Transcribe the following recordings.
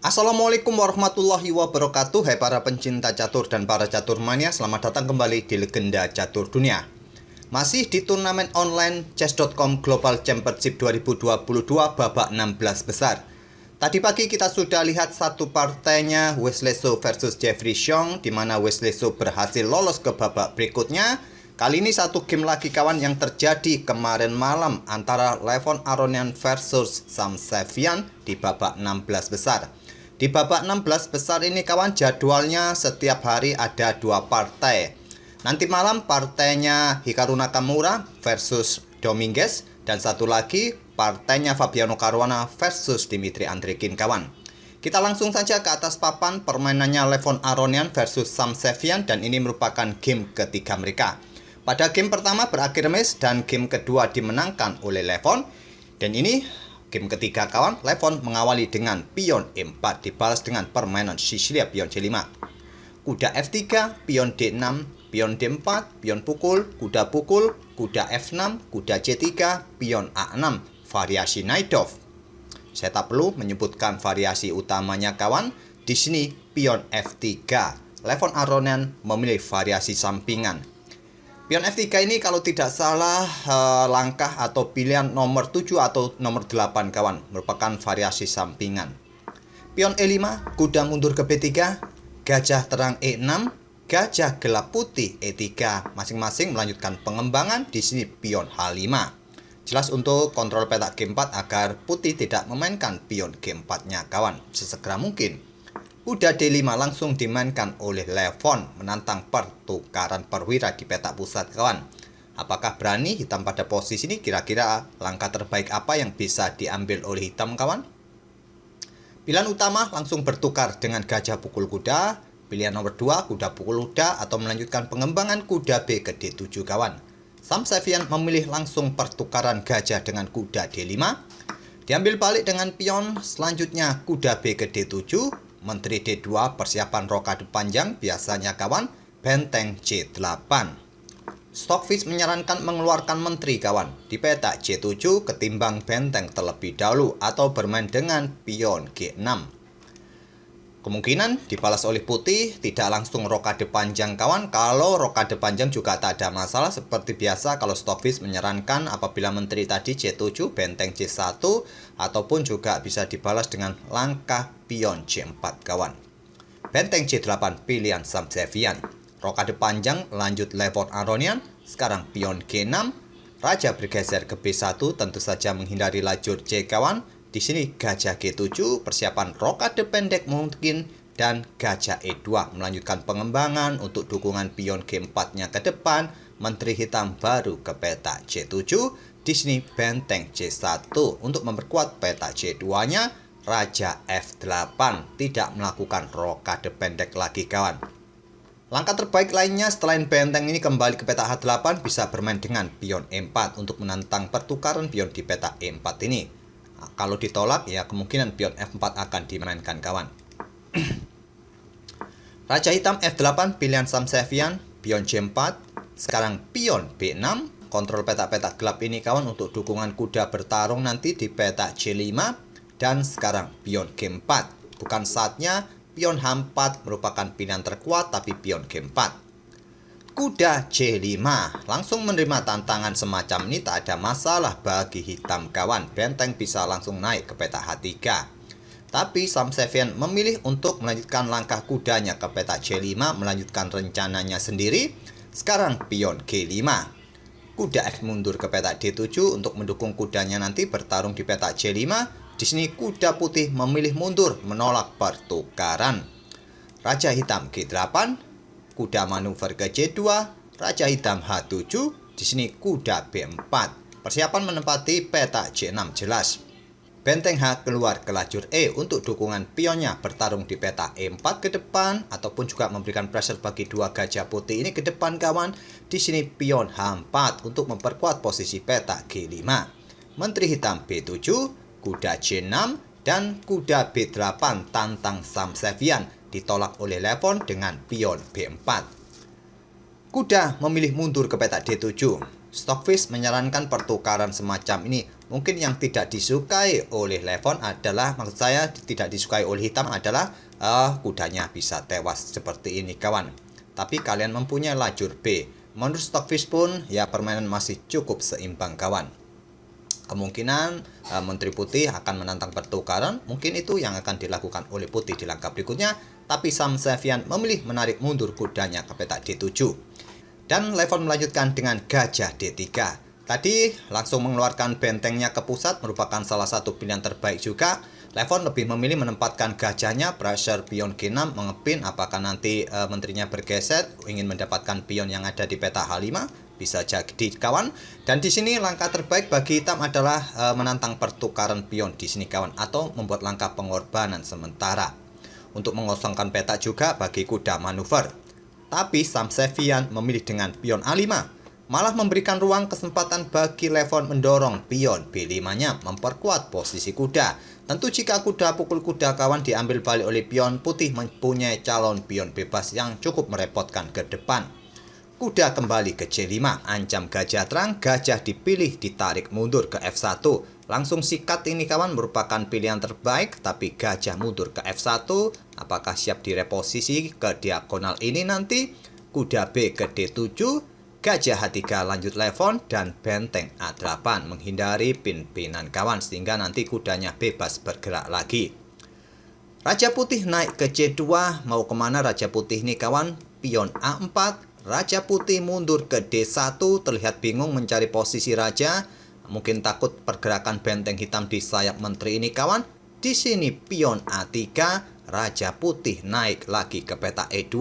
Assalamualaikum warahmatullahi wabarakatuh. Hai para pencinta catur dan para catur mania, selamat datang kembali di Legenda Catur Dunia. Masih di turnamen online Chess.com Global Championship 2022 babak 16 besar. Tadi pagi kita sudah lihat satu partainya Wesley So versus Jeffrey Xiong, di mana Wesley So berhasil lolos ke babak berikutnya. Kali ini satu game lagi kawan yang terjadi kemarin malam antara Levon Aronian versus Sam Sevian di babak 16 besar. Di babak 16 besar ini kawan, jadwalnya setiap hari ada dua partai. Nanti malam partainya Hikaru Nakamura versus Dominguez, dan satu lagi partainya Fabiano Caruana versus Dimitri Andrikin kawan. Kita langsung saja ke atas papan permainannya Levon Aronian versus Sam Sevian, dan ini merupakan game ketiga mereka. Pada game pertama berakhir match dan game kedua dimenangkan oleh Levon. Dan ini game ketiga kawan, Levon mengawali dengan pion E4 dibalas dengan permainan Sicilia pion C5. Kuda F3, pion D6, pion D4, pion pukul, kuda F6, kuda C3, pion A6, variasi Najdorf. Saya tak perlu menyebutkan variasi utamanya kawan. Di sini pion F3. Levon Aronian memilih variasi sampingan. Pion F3 ini kalau tidak salah langkah atau pilihan nomor 7 atau nomor 8 kawan, merupakan variasi sampingan. Pion E5, kuda mundur ke B3, gajah terang E6, gajah gelap putih E3, masing-masing melanjutkan pengembangan. Di sini pion H5. Jelas untuk kontrol petak G4 agar putih tidak memainkan pion G4-nya kawan sesegera mungkin. Kuda D5 langsung dimainkan oleh Levon, menantang pertukaran perwira di petak pusat kawan. Apakah berani hitam pada posisi ini? Kira-kira langkah terbaik apa yang bisa diambil oleh hitam kawan? Pilihan utama langsung bertukar dengan gajah pukul kuda. Pilihan nomor 2 kuda pukul kuda atau melanjutkan pengembangan kuda B ke D7 kawan. Sam Sevian memilih langsung pertukaran gajah dengan kuda D5. Diambil balik dengan pion, selanjutnya kuda B ke D7. Menteri D2 persiapan rokade panjang biasanya kawan, benteng C8. Stockfish menyarankan mengeluarkan menteri kawan di petak C7 ketimbang benteng terlebih dahulu atau bermain dengan pion G6. Kemungkinan dibalas oleh putih, tidak langsung rokade panjang kawan. Kalau rokade panjang juga tak ada masalah. Seperti biasa kalau Stockfish menyarankan apabila menteri tadi C7, benteng C1, ataupun juga bisa dibalas dengan langkah pion C4 kawan. Benteng C8 pilihan Sam Sevian. Rokade panjang lanjut Levon Aronian. Sekarang pion G6. Raja bergeser ke B1, tentu saja menghindari lajur C kawan. Di sini gajah G7 persiapan rokade pendek mungkin, dan gajah E2 melanjutkan pengembangan untuk dukungan pion G4-nya ke depan. Menteri hitam baru ke petak C7. Di sini benteng C1 untuk memperkuat petak C2-nya. Raja F8 tidak melakukan rokade pendek lagi kawan. Langkah terbaik lainnya setelah benteng ini kembali ke petak H8 bisa bermain dengan pion E4 untuk menantang pertukaran pion di petak E4 ini. Nah, kalau ditolak ya kemungkinan pion F4 akan dimainkan kawan. Raja hitam F8 pilihan Sam Sevian, pion C4. Sekarang pion B6, kontrol petak-petak gelap ini kawan untuk dukungan kuda bertarung nanti di petak C5. Dan sekarang pion G4. Bukan saatnya pion H4 merupakan pilihan terkuat, tapi pion G4. Kuda C5 langsung menerima tantangan semacam ini, tak ada masalah bagi hitam kawan. Benteng bisa langsung naik ke petak H3. Tapi Sam Sevian memilih untuk melanjutkan langkah kudanya ke petak C5, melanjutkan rencananya sendiri. Sekarang pion G5. Kuda F mundur ke petak D7 untuk mendukung kudanya nanti bertarung di petak C5. Di sini kuda putih memilih mundur menolak pertukaran. Raja hitam G8. Kuda manuver ke C2, Raja hitam H7, di sini kuda B4. Persiapan menempati petak C6 jelas. Benteng H keluar ke lajur E untuk dukungan pionnya bertarung di petak E4 ke depan, ataupun juga memberikan pressure bagi dua gajah putih ini ke depan kawan. Di sini pion H4 untuk memperkuat posisi petak G5. Menteri hitam B7, kuda C6, dan kuda B8 tantang Sam Sevian. Ditolak oleh Levon dengan pion B4. Kuda memilih mundur ke petak D7. Stockfish menyarankan pertukaran semacam ini Mungkin yang tidak disukai oleh Levon adalah, maksud saya tidak disukai oleh hitam adalah kudanya bisa tewas seperti ini kawan. Tapi kalian mempunyai lajur B. Menurut Stockfish pun ya permainan masih cukup seimbang kawan. Kemungkinan Menteri Putih akan menantang pertukaran, mungkin itu yang akan dilakukan oleh Putih di langkah berikutnya. Tapi Samsevian memilih menarik mundur kudanya ke petak D7. Dan Levon melanjutkan dengan gajah D3. Tadi langsung mengeluarkan bentengnya ke pusat, merupakan salah satu pilihan terbaik juga. Levon lebih memilih menempatkan gajahnya, pressure pion G6, mengepin apakah nanti menterinya bergeser, ingin mendapatkan pion yang ada di peta H5, bisa jadi kawan. Dan di sini langkah terbaik bagi hitam adalah menantang pertukaran pion di sini kawan, atau membuat langkah pengorbanan sementara. Untuk mengosongkan peta juga bagi kuda manuver. Tapi Samsevian memilih dengan pion A5. Malah memberikan ruang kesempatan bagi Levon mendorong pion B5-nya, memperkuat posisi kuda. Tentu jika kuda pukul kuda kawan diambil balik oleh pion, Putih mempunyai calon pion bebas yang cukup merepotkan ke depan. Kuda kembali ke C5, ancam gajah terang, gajah dipilih ditarik mundur ke F1. Langsung sikat ini kawan, merupakan pilihan terbaik, tapi gajah mundur ke F1. Apakah siap direposisi ke diagonal ini nanti? Kuda B ke D7. Gajah H3 lanjut Levon dan benteng A8 menghindari pin-pinan kawan sehingga nanti kudanya bebas bergerak lagi. Raja Putih naik ke C2, mau kemana Raja Putih ini kawan? Pion A4, Raja Putih mundur ke D1, terlihat bingung mencari posisi raja, mungkin takut pergerakan benteng hitam di sayap menteri ini kawan. Di sini pion A3, Raja Putih naik lagi ke peta E2.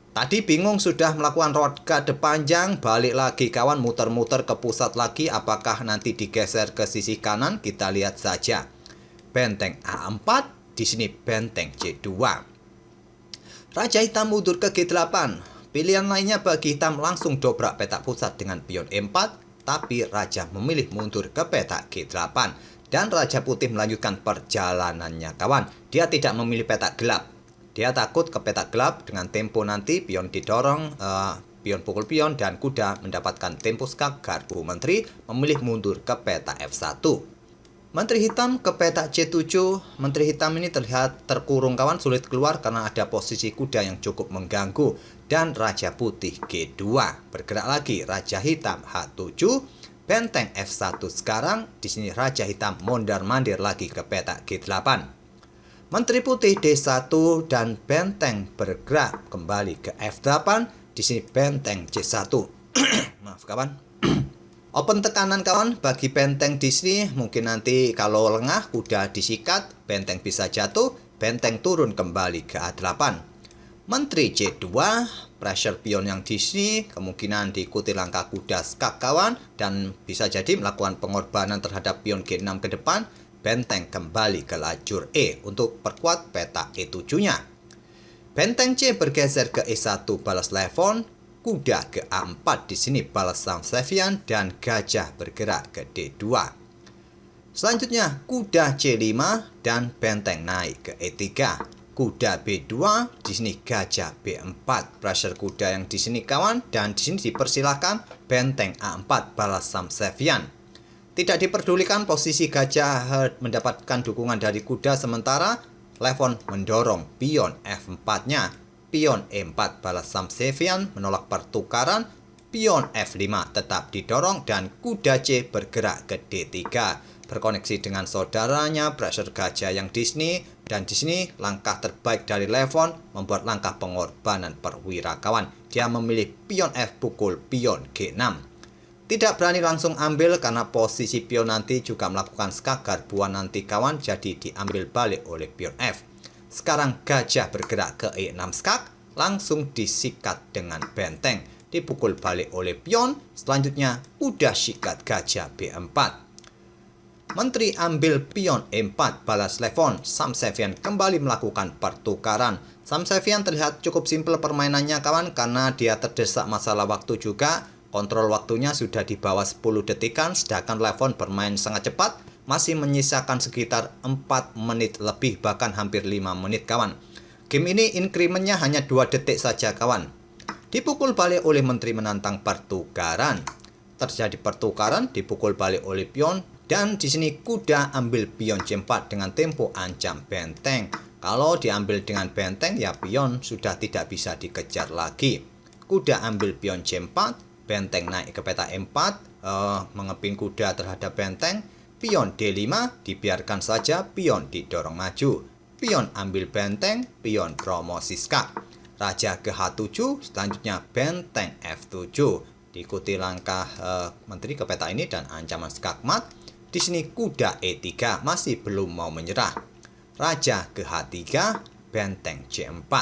Tadi bingung sudah melakukan rokade panjang, balik lagi kawan, muter-muter ke pusat lagi. Apakah nanti digeser ke sisi kanan? Kita lihat saja. Benteng A4, di sini benteng C2. Raja hitam mundur ke G8. Pilihan lainnya bagi hitam langsung dobrak petak pusat dengan pion E4, tapi raja memilih mundur ke petak G8. Dan Raja Putih melanjutkan perjalanannya kawan. Dia tidak memilih petak gelap. Dia takut ke petak gelap, dengan tempo nanti pion didorong, pion pukul pion dan kuda mendapatkan tempo skak. Garpu menteri memilih mundur ke peta F1. Menteri hitam ke petak C7. Menteri hitam ini terlihat terkurung kawan, sulit keluar karena ada posisi kuda yang cukup mengganggu. Dan Raja Putih G2. Bergerak lagi Raja hitam H7. Benteng F1 sekarang. Di sini Raja hitam mondar-mandir lagi ke petak G8. Menteri Putih D1 dan benteng bergerak kembali ke F8. Di sini benteng C1. Maaf kawan. Open tekanan kawan bagi benteng di sini. Mungkin nanti kalau lengah kuda disikat, benteng bisa jatuh, benteng turun kembali ke A8. Menteri C2, pressure pion yang di sini kemungkinan diikuti langkah kuda skak kawan dan bisa jadi melakukan pengorbanan terhadap pion G6 ke depan. Benteng kembali ke lajur E untuk perkuat peta E7-nya. Benteng C bergeser ke E1 balas Levon, kuda ke A4 di sini balas Samsevian dan gajah bergerak ke D2. Selanjutnya kuda C5 dan benteng naik ke E3. Kuda B2, di sini gajah B4. Pressure kuda yang di sini kawan dan di sini dipersilakan benteng A4 balas Samsevian. Tidak diperdulikan posisi gajah mendapatkan dukungan dari kuda sementara Levon mendorong pion F4-nya. Pion E4 balas Samsevian menolak pertukaran. Pion F5 tetap didorong dan kuda C bergerak ke D3. Berkoneksi dengan saudaranya, pressure gajah yang di sini. Dan di sini langkah terbaik dari Levon membuat langkah pengorbanan perwira kawan. Dia memilih pion F pukul pion G6. Tidak berani langsung ambil karena posisi pion nanti juga melakukan skak garbuan nanti kawan, jadi diambil balik oleh pion F. Sekarang gajah bergerak ke E6 skak, langsung disikat dengan benteng. Dipukul balik oleh pion, selanjutnya kuda sikat gajah B4. Menteri ambil pion E4 balas Levon, Samsevian kembali melakukan pertukaran. Samsevian terlihat cukup simpel permainannya kawan karena dia terdesak masalah waktu juga. Kontrol waktunya sudah di bawah 10 detikan, sedangkan Levon bermain sangat cepat, masih menyisakan sekitar 4 menit lebih, bahkan hampir 5 menit kawan. Game ini incrementnya hanya 2 detik saja kawan. Dipukul balik oleh menteri menantang pertukaran. Terjadi pertukaran, dipukul balik oleh pion, Dan di sini kuda ambil pion C4 dengan tempo ancam benteng. Kalau diambil dengan benteng ya pion sudah tidak bisa dikejar lagi. Kuda ambil pion C4, benteng naik ke peta E4, mengeping kuda terhadap benteng. Pion D5 dibiarkan saja, pion didorong maju. Pion ambil benteng, pion promosi skak. Raja ke H7, selanjutnya benteng F7. Diikuti langkah menteri ke peta ini dan ancaman skakmat. Di sini kuda E3 masih belum mau menyerah. Raja ke H3, benteng C4.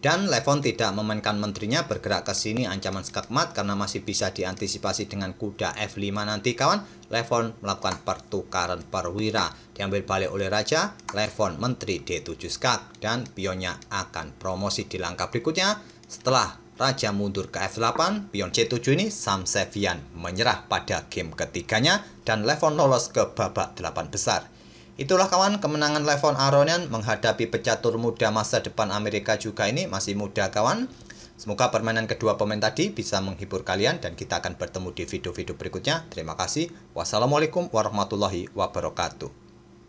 Dan Levon tidak memainkan menterinya bergerak ke sini ancaman skakmat karena masih bisa diantisipasi dengan kuda F5 nanti kawan. Levon melakukan pertukaran perwira. Diambil balik oleh raja, Levon menteri D7 skak dan pionnya akan promosi di langkah berikutnya. Setelah raja mundur ke F8, pion C7 ini Samsevian menyerah pada game ketiganya dan Levon lolos ke babak 8 besar. Itulah kawan kemenangan Levon Aronian menghadapi pecatur muda masa depan Amerika juga ini masih muda kawan. Semoga permainan kedua pemain tadi bisa menghibur kalian dan kita akan bertemu di video-video berikutnya. Terima kasih. Wassalamualaikum warahmatullahi wabarakatuh.